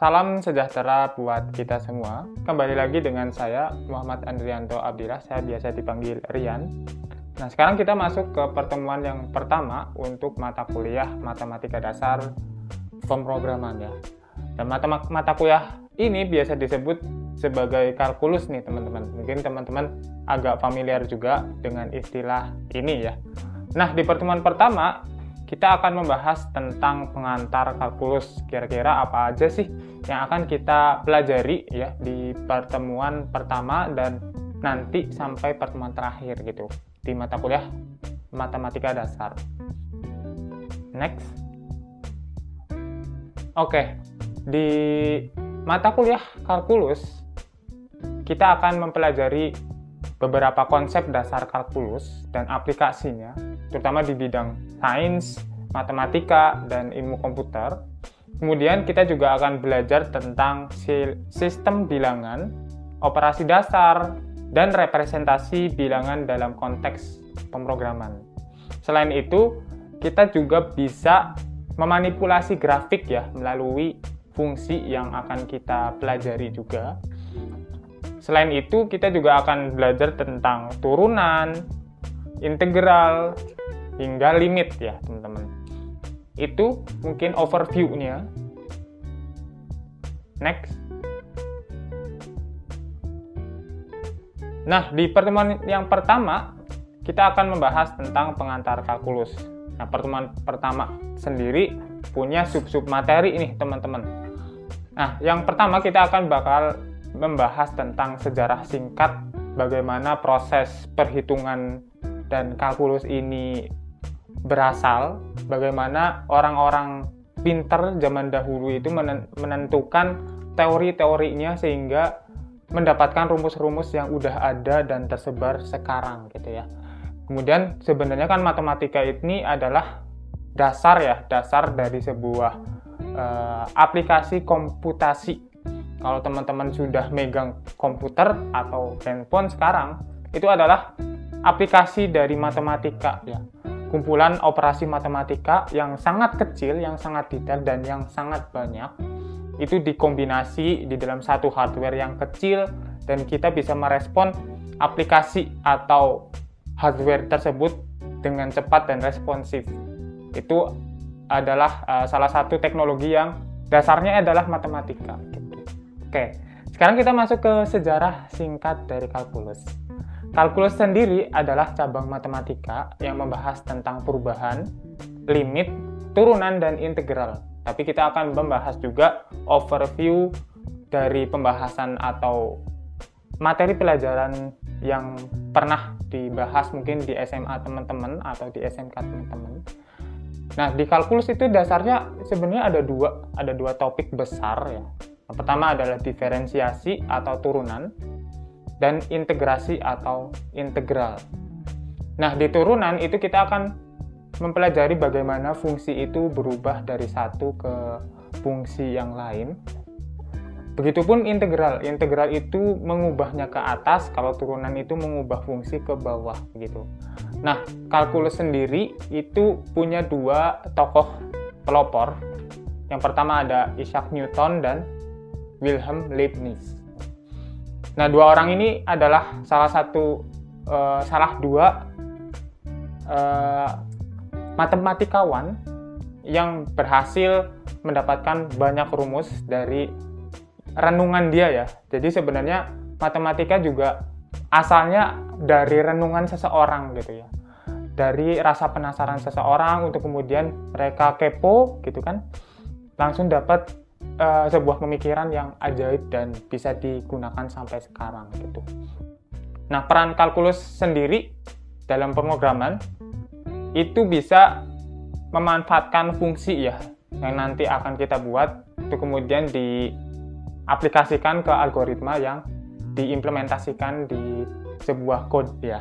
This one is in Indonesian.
Salam sejahtera buat kita semua. Kembali lagi dengan saya, Muhammad Andrianto Abdillah. Saya biasa dipanggil Rian. Nah, sekarang kita masuk ke pertemuan yang pertama untuk mata kuliah Matematika Dasar Pemrograman ya. Dan mata kuliah ini biasa disebut sebagai kalkulus nih teman-teman. Mungkin teman-teman agak familiar juga dengan istilah ini ya. Nah, di pertemuan pertama kita akan membahas tentang pengantar kalkulus. Kira-kira apa aja sih yang akan kita pelajari ya di pertemuan pertama dan nanti sampai pertemuan terakhir gitu di mata kuliah Matematika Dasar. Next. Oke, di mata kuliah kalkulus kita akan mempelajari beberapa konsep dasar kalkulus dan aplikasinya, terutama di bidang sains, matematika, dan ilmu komputer. Kemudian kita juga akan belajar tentang sistem bilangan, operasi dasar, dan representasi bilangan dalam konteks pemrograman. Selain itu, kita juga bisa memanipulasi grafik ya melalui fungsi yang akan kita pelajari juga. Selain itu, kita juga akan belajar tentang turunan, integral, hingga limit ya, teman-teman. Itu mungkin overview-nya. Next. Nah, di pertemuan yang pertama, kita akan membahas tentang pengantar kalkulus. Nah, pertemuan pertama sendiri punya sub-sub materi ini, teman-teman. Nah, yang pertama kita akan bakal membahas tentang sejarah singkat bagaimana proses perhitungan dan kalkulus ini berasal, bagaimana orang-orang pinter zaman dahulu itu menentukan teori-teorinya sehingga mendapatkan rumus-rumus yang udah ada dan tersebar sekarang gitu ya. Kemudian sebenarnya kan matematika ini adalah dasar ya, dasar dari sebuah aplikasi komputasi. Kalau teman-teman sudah megang komputer atau handphone sekarang, itu adalah aplikasi dari matematika ya. Kumpulan operasi matematika yang sangat kecil, yang sangat detail, dan yang sangat banyak. Itu dikombinasi di dalam satu hardware yang kecil, dan kita bisa merespon aplikasi atau hardware tersebut dengan cepat dan responsif. Itu adalah salah satu teknologi yang dasarnya adalah matematika. Oke, sekarang kita masuk ke sejarah singkat dari kalkulus. Kalkulus sendiri adalah cabang matematika yang membahas tentang perubahan, limit, turunan, dan integral. Tapi kita akan membahas juga overview dari pembahasan atau materi pelajaran yang pernah dibahas mungkin di SMA teman-teman atau di SMK teman-teman. Nah, di kalkulus itu dasarnya sebenarnya ada dua topik besar ya. Yang pertama adalah diferensiasi atau turunan dan integrasi atau integral. Nah, di turunan itu kita akan mempelajari bagaimana fungsi itu berubah dari satu ke fungsi yang lain. Begitupun integral. Integral itu mengubahnya ke atas, kalau turunan itu mengubah fungsi ke bawah gitu. Nah, kalkulus sendiri itu punya dua tokoh pelopor. Yang pertama ada Isaac Newton dan Wilhelm Leibniz. Nah, dua orang ini adalah salah dua matematikawan yang berhasil mendapatkan banyak rumus dari renungan dia ya. Jadi sebenarnya matematika juga asalnya dari renungan seseorang gitu ya. Dari rasa penasaran seseorang untuk kemudian mereka kepo gitu kan. Langsung dapat sebuah pemikiran yang ajaib dan bisa digunakan sampai sekarang gitu. Nah, peran kalkulus sendiri dalam pemrograman itu bisa memanfaatkan fungsi ya yang nanti akan kita buat untuk kemudian diaplikasikan ke algoritma yang diimplementasikan di sebuah code ya.